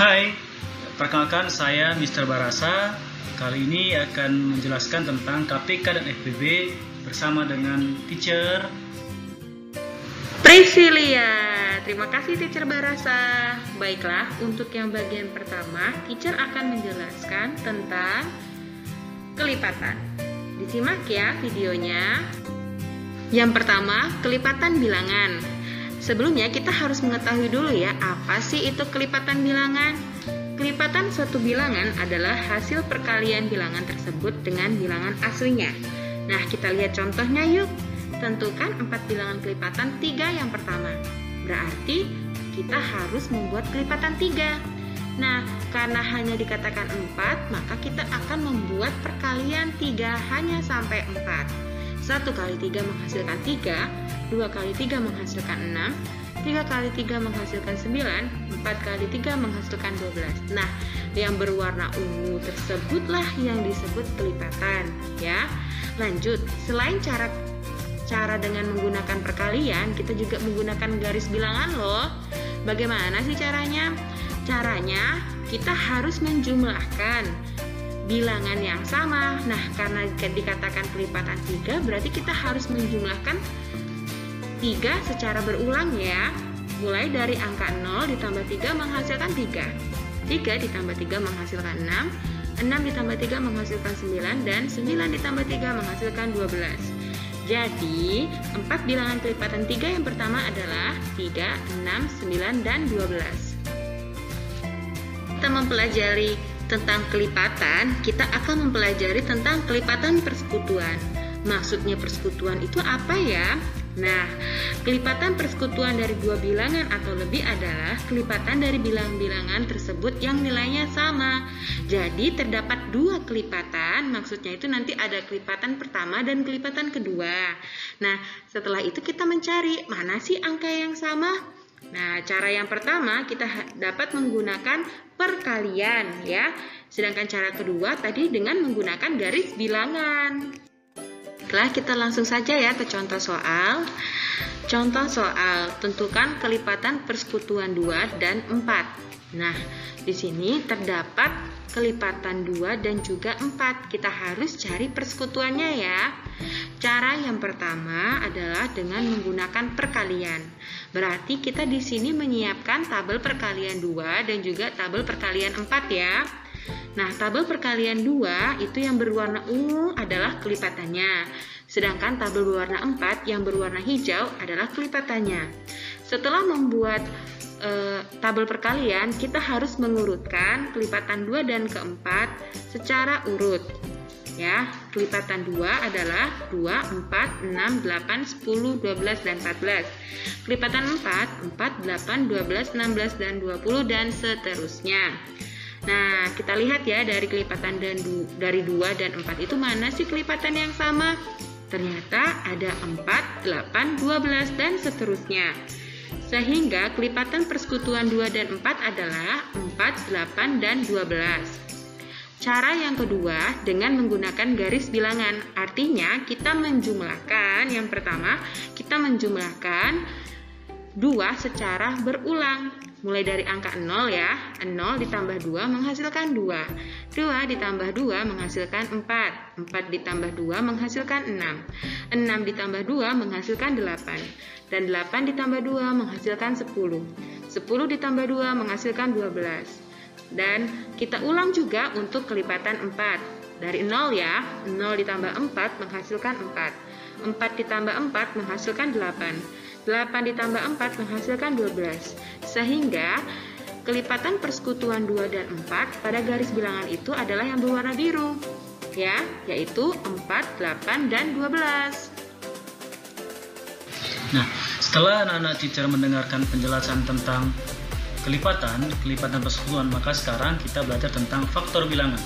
Hai, perkenalkan saya Mr. Barasa. Kali ini akan menjelaskan tentang KPK dan FPB bersama dengan teacher Priscilia. Terima kasih teacher Barasa. Baiklah, untuk yang bagian pertama, teacher akan menjelaskan tentang kelipatan. Disimak ya videonya. Yang pertama, kelipatan bilangan. Sebelumnya kita harus mengetahui dulu ya, apa sih itu kelipatan bilangan? Kelipatan suatu bilangan adalah hasil perkalian bilangan tersebut dengan bilangan aslinya. Nah, kita lihat contohnya yuk. Tentukan 4 bilangan kelipatan 3 yang pertama. Berarti kita harus membuat kelipatan 3. Nah, karena hanya dikatakan 4, maka kita akan membuat perkalian 3 hanya sampai 4. 1 kali 3 menghasilkan 3, 2 kali 3 menghasilkan 6, 3 kali 3 menghasilkan 9, 4 kali 3 menghasilkan 12. Nah, yang berwarna ungu tersebutlah yang disebut kelipatan ya. Lanjut, selain cara dengan menggunakan perkalian, kita juga menggunakan garis bilangan loh. Bagaimana sih caranya? Caranya kita harus menjumlahkan bilangan yang sama. Nah, karena dikatakan kelipatan 3, berarti kita harus menjumlahkan 3 secara berulang ya. Mulai dari angka 0 ditambah 3 menghasilkan 3. 3 ditambah 3 menghasilkan 6. 6 ditambah 3 menghasilkan 9. Dan 9 ditambah 3 menghasilkan 12. Jadi, 4 bilangan kelipatan 3 yang pertama adalah 3, 6, 9, dan 12. Kita mempelajari tentang kelipatan, kita akan mempelajari tentang kelipatan persekutuan. Maksudnya persekutuan itu apa ya? Nah, kelipatan persekutuan dari 2 bilangan atau lebih adalah kelipatan dari bilangan-bilangan tersebut yang nilainya sama. Jadi terdapat 2 kelipatan, maksudnya itu nanti ada kelipatan pertama dan kelipatan kedua. Nah, setelah itu kita mencari mana sih angka yang sama. Nah, cara yang pertama kita dapat menggunakan perkalian ya. Sedangkan cara kedua tadi dengan menggunakan garis bilangan. Baiklah, kita langsung saja ya ke contoh soal. Contoh soal, tentukan kelipatan persekutuan 2 dan 4. Nah, di sini terdapat kelipatan 2 dan juga 4. Kita harus cari persekutuannya ya. Cara yang pertama adalah dengan menggunakan perkalian. Berarti kita di sini menyiapkan tabel perkalian 2 dan juga tabel perkalian 4 ya. Nah, tabel perkalian 2 itu yang berwarna ungu adalah kelipatannya. Sedangkan tabel berwarna 4 yang berwarna hijau adalah kelipatannya. Setelah membuat tabel perkalian, kita harus mengurutkan kelipatan 2 dan keempat secara urut. Ya, kelipatan 2 adalah 2, 4, 6, 8, 10, 12, dan 14. Kelipatan 4, 4, 8, 12, 16, dan 20, dan seterusnya. Nah, kita lihat ya dari kelipatan dari 2 dan 4 itu mana sih kelipatan yang sama? Ternyata ada 4, 8, 12, dan seterusnya. Sehingga kelipatan persekutuan 2 dan 4 adalah 4, 8, dan 12. Cara yang kedua dengan menggunakan garis bilangan. Artinya kita menjumlahkan, yang pertama kita menjumlahkan 2 secara berulang. Mulai dari angka 0 ya. 0 ditambah 2 menghasilkan 2. 2 ditambah 2 menghasilkan 4. 4 ditambah 2 menghasilkan 6. 6 ditambah 2 menghasilkan 8. Dan 8 ditambah 2 menghasilkan 10. 10 ditambah 2 menghasilkan 12. Dan kita ulang juga untuk kelipatan 4. Dari 0 ya. 0 ditambah 4 menghasilkan 4. 4 ditambah 4 menghasilkan 8. 8 ditambah 4 menghasilkan 12. Sehingga kelipatan persekutuan 2 dan 4 pada garis bilangan itu adalah yang berwarna biru ya, yaitu 4, 8, dan 12. Nah, setelah anak-anak teacher mendengarkan penjelasan tentang kelipatan persekutuan, maka sekarang kita belajar tentang faktor bilangan.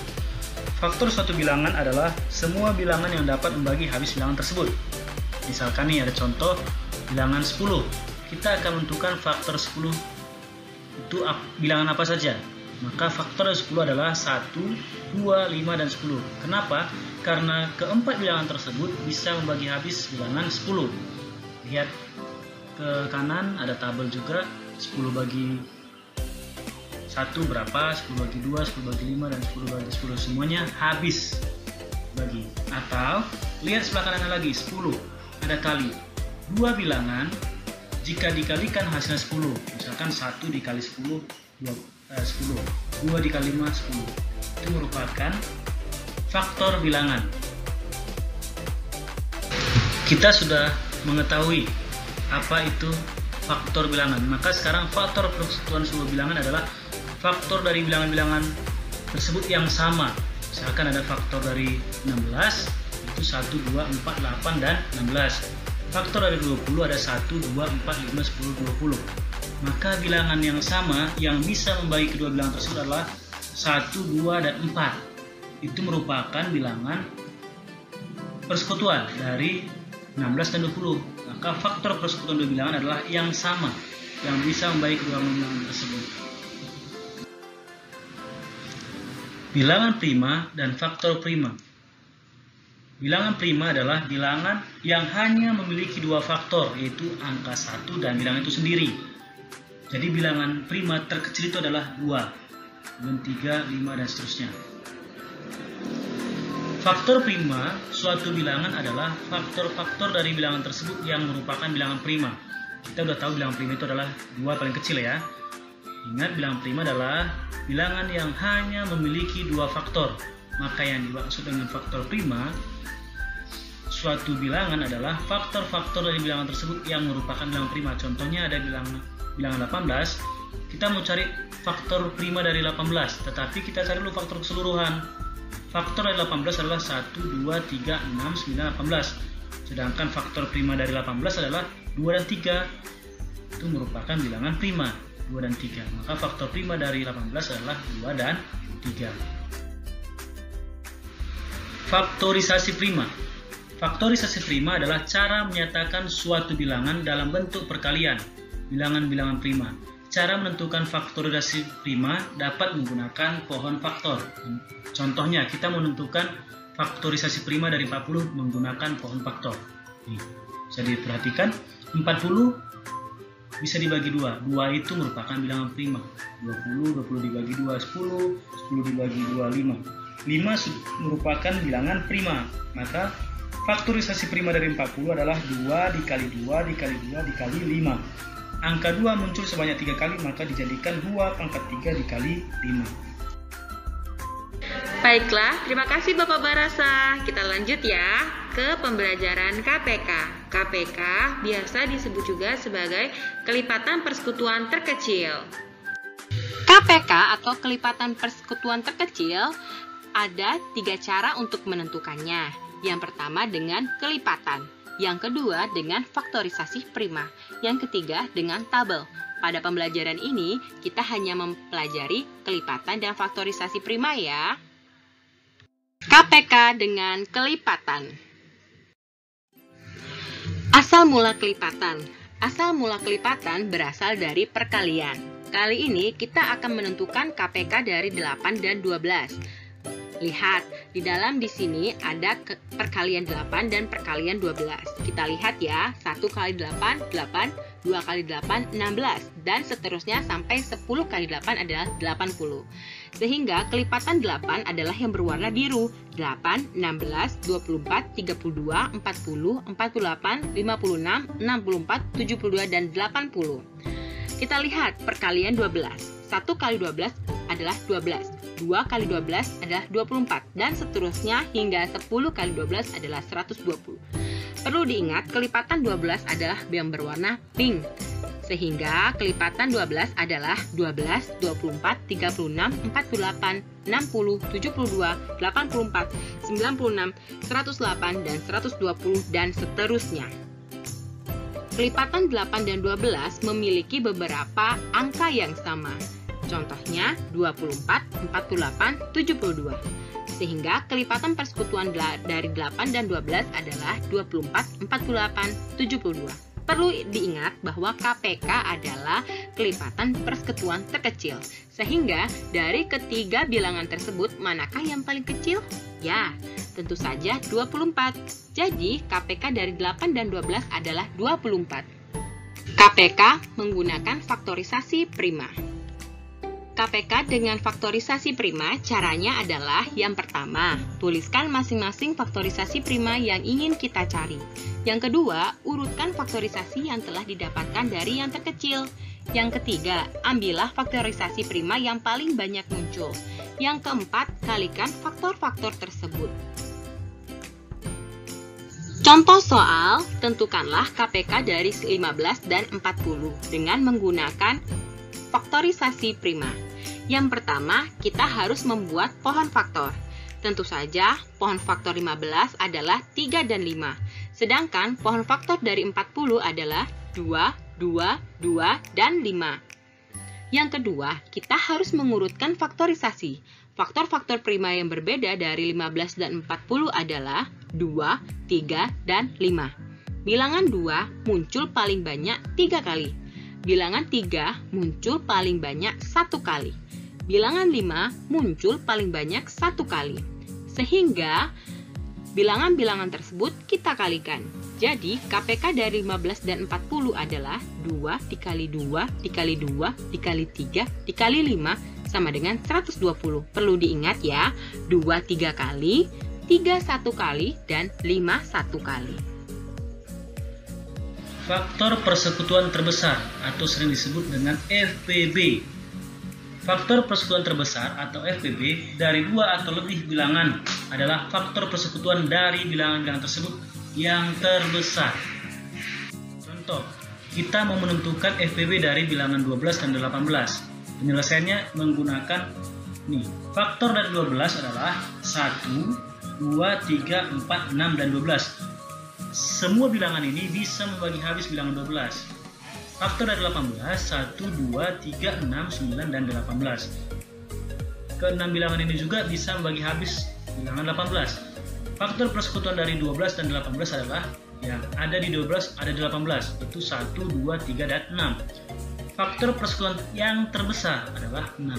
Faktor suatu bilangan adalah semua bilangan yang dapat membagi habis bilangan tersebut. Misalkan nih ada contoh bilangan 10. Kita akan menentukan faktor 10 itu bilangan apa saja. Maka faktor 10 adalah 1, 2, 5, dan 10. Kenapa? Karena keempat bilangan tersebut bisa membagi habis bilangan 10. Lihat ke kanan ada tabel juga 10 bagi 1 berapa, 10 bagi 2, 10 bagi 5, dan 10 bagi 10, semuanya habis bagi. Atau lihat sebelah kanan lagi, 10 ada kali 2 bilangan, jika dikalikan hasilnya 10. Misalkan 1 dikali 10, 10, 2 dikali 5, 10. Itu merupakan faktor bilangan. Kita sudah mengetahui apa itu faktor bilangan. Maka sekarang faktor persekutuan sebuah bilangan adalah faktor dari bilangan-bilangan tersebut yang sama. Misalkan ada faktor dari 16, itu 1, 2, 4, 8, dan 16. Faktor dari 20 ada 1, 2, 4, 5, 10, 20. Maka bilangan yang sama yang bisa membagi kedua bilangan tersebut adalah 1, 2, dan 4. Itu merupakan bilangan persekutuan dari 16 dan 20. Maka faktor persekutuan dua bilangan adalah yang sama yang bisa membagi kedua bilangan tersebut. Bilangan prima dan faktor prima. Bilangan prima adalah bilangan yang hanya memiliki dua faktor, yaitu angka 1 dan bilangan itu sendiri. Jadi bilangan prima terkecil itu adalah 2, dan 3, 5, dan seterusnya. Faktor prima suatu bilangan adalah faktor-faktor dari bilangan tersebut yang merupakan bilangan prima. Kita udah tahu bilangan prima itu adalah 2 paling kecil ya. Ingat, bilangan prima adalah bilangan yang hanya memiliki dua faktor. Maka yang dimaksud dengan faktor prima suatu bilangan adalah faktor-faktor dari bilangan tersebut yang merupakan bilangan prima. Contohnya ada bilangan 18. Kita mau cari faktor prima dari 18, tetapi kita cari dulu faktor keseluruhan. Faktor dari 18 adalah 1, 2, 3, 6, 9, 18. Sedangkan faktor prima dari 18 adalah 2 dan 3. Itu merupakan bilangan prima, 2 dan 3. Maka faktor prima dari 18 adalah 2 dan 3. Faktorisasi prima. Faktorisasi prima adalah cara menyatakan suatu bilangan dalam bentuk perkalian, bilangan-bilangan prima. Cara menentukan faktorisasi prima dapat menggunakan pohon faktor. Contohnya, kita menentukan faktorisasi prima dari 40 menggunakan pohon faktor. Bisa diperhatikan, 40 bisa dibagi 2. 2 itu merupakan bilangan prima. 20 dibagi 2, 10 dibagi 2, 5. 5 merupakan bilangan prima. Maka faktorisasi prima dari 40 adalah 2 dikali 2 dikali 2 dikali 5. Angka 2 muncul sebanyak 3 kali, maka dijadikan 2 pangkat 3 dikali 5. Baiklah, terima kasih Bapak Barasa. Kita lanjut ya ke pembelajaran KPK. KPK biasa disebut juga sebagai kelipatan persekutuan terkecil. KPK atau kelipatan persekutuan terkecil ada 3 cara untuk menentukannya. Yang pertama dengan kelipatan, yang kedua dengan faktorisasi prima, yang ketiga dengan tabel. Pada pembelajaran ini, kita hanya mempelajari kelipatan dan faktorisasi prima ya. KPK dengan kelipatan. Asal mula kelipatan. Asal mula kelipatan berasal dari perkalian. Kali ini kita akan menentukan KPK dari 8 dan 12. Lihat, di dalam di sini ada perkalian 8 dan perkalian 12. Kita lihat ya, 1 kali 8, 8, 2 kali 8, 16, dan seterusnya sampai 10 kali 8 adalah 80. Sehingga kelipatan 8 adalah yang berwarna biru. 8, 16, 24, 32, 40, 48, 56, 64, 72, dan 80. Kita lihat perkalian 12. 1 kali 12 adalah 12. 2 kali 12 adalah 24, dan seterusnya hingga 10 kali 12 adalah 120. Perlu diingat, kelipatan 12 adalah yang berwarna pink. Sehingga kelipatan 12 adalah 12, 24, 36, 48, 60, 72, 84, 96, 108, dan 120, dan seterusnya. Kelipatan 8 dan 12 memiliki beberapa angka yang sama. Contohnya 24, 48, 72. Sehingga kelipatan persekutuan dari 8 dan 12 adalah 24, 48, 72. Perlu diingat bahwa KPK adalah kelipatan persekutuan terkecil. Sehingga dari ketiga bilangan tersebut, manakah yang paling kecil? Ya, tentu saja 24. Jadi KPK dari 8 dan 12 adalah 24. KPK menggunakan faktorisasi prima. KPK dengan faktorisasi prima, caranya adalah yang pertama, tuliskan masing-masing faktorisasi prima yang ingin kita cari. Yang kedua, urutkan faktorisasi yang telah didapatkan dari yang terkecil. Yang ketiga, ambillah faktorisasi prima yang paling banyak muncul. Yang keempat, kalikan faktor-faktor tersebut. Contoh soal, tentukanlah KPK dari 15 dan 40 dengan menggunakan faktorisasi prima. Yang pertama, kita harus membuat pohon faktor. Tentu saja, pohon faktor 15 adalah 3 dan 5. Sedangkan pohon faktor dari 40 adalah 2, 2, 2, dan 5. Yang kedua, kita harus mengurutkan faktorisasi. Faktor-faktor prima yang berbeda dari 15 dan 40 adalah 2, 3, dan 5. Bilangan 2 muncul paling banyak 3 kali. Bilangan 3 muncul paling banyak 1 kali. Bilangan 5 muncul paling banyak 1 kali. Sehingga bilangan-bilangan tersebut kita kalikan. Jadi, KPK dari 15 dan 40 adalah 2 dikali 2 dikali 2 dikali 3 dikali 5 sama dengan 120. Perlu diingat ya, 2 3 kali, 3 1 kali, dan 5 1 kali. Faktor persekutuan terbesar atau sering disebut dengan FPB. Faktor persekutuan terbesar atau FPB dari 2 atau lebih bilangan adalah faktor persekutuan dari bilangan-bilangan tersebut yang terbesar. Contoh, kita mau menentukan FPB dari bilangan 12 dan 18. Penyelesaiannya menggunakan faktor dari 12 adalah 1, 2, 3, 4, 6, dan 12. Semua bilangan ini bisa membagi habis bilangan 12. Faktor dari 18, 1, 2, 3, 6, 9, dan 18. Ke-6 bilangan ini juga bisa membagi habis bilangan 18. Faktor persekutuan dari 12 dan 18 adalah yang ada di 12 ada di 18, itu 1, 2, 3, dan 6. Faktor persekutuan yang terbesar adalah 6.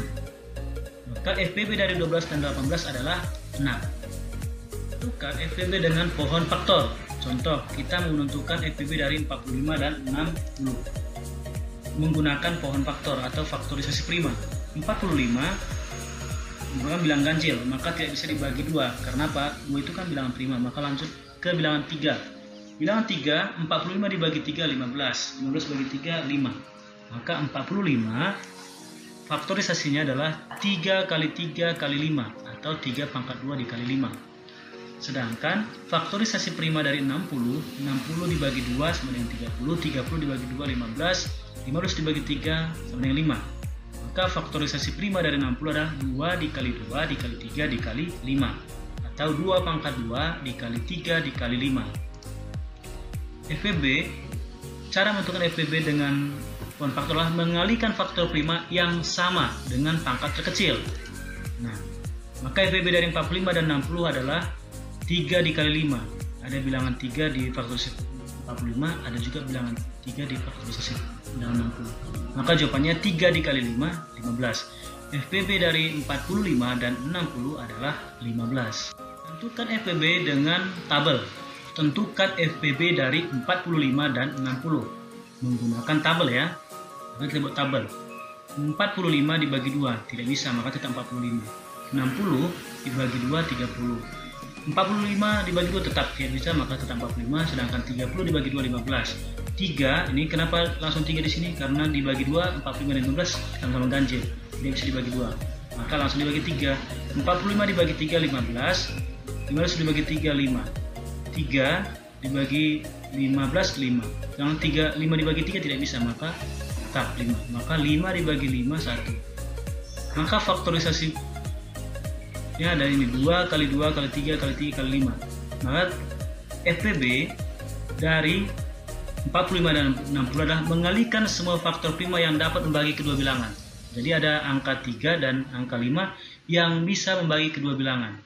Maka FPB dari 12 dan 18 adalah 6. Tentukan FPB dengan pohon faktor. Contoh, kita menentukan FPB dari 45 dan 60 menggunakan pohon faktor atau faktorisasi prima. 45 merupakan bilangan ganjil, maka tidak bisa dibagi 2. Karena apa? 2 itu kan bilangan prima, maka lanjut ke bilangan 3. Bilangan 3, 45 dibagi 3, 15. 15 bagi 3, 5. Maka 45 faktorisasinya adalah 3 kali 3 kali 5 atau 3 pangkat 2 dikali 5. Sedangkan faktorisasi prima dari 60, 60 dibagi 2 sama dengan 30, 30 dibagi 2, 15, 15 dibagi 3 sama dengan 5. Maka faktorisasi prima dari 60 adalah 2 dikali 2 dikali 3 dikali 5 atau 2 pangkat 2 dikali 3 dikali 5. FPB, cara menentukan FPB dengan pohon faktor adalah mengalihkan faktor prima yang sama dengan pangkat terkecil. Nah, maka FPB dari 45 dan 60 adalah 3 dikali 5. Ada bilangan 3 di faktorisasi 45, ada juga bilangan 3 di faktorisasi bilangan 60. Maka jawabannya 3 dikali 5, 15. FPB dari 45 dan 60 adalah 15. Tentukan FPB dengan tabel. Tentukan FPB dari 45 dan 60. Menggunakan tabel ya. Kita buat tabel. 45 dibagi 2, tidak bisa, maka tetap 45. 60 dibagi 2, 30. 45 dibagi 2 tetap tidak bisa, maka tetap 45, sedangkan 30 dibagi 2, 15. 3, ini kenapa langsung 3 di sini? Karena dibagi 2, 45 dan 15 sama-sama ganjil, tidak bisa dibagi 2. Maka langsung dibagi 3. 45 dibagi 3, 15. 15 dibagi 3, 5. 3 dibagi 15, 5. Jangan 5 dibagi 3 tidak bisa, maka tetap 5. Maka 5 dibagi 5, 1. Maka faktorisasi ya ada ini 2 kali 2 kali 3 kali 3 kali 5. Maka FPB dari 45 dan 60 adalah mengalihkan semua faktor prima yang dapat membagi kedua bilangan. Jadi ada angka 3 dan angka 5 yang bisa membagi kedua bilangan.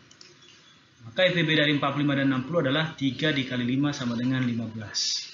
Maka FPB dari 45 dan 60 adalah 3 dikali 5 sama dengan 15.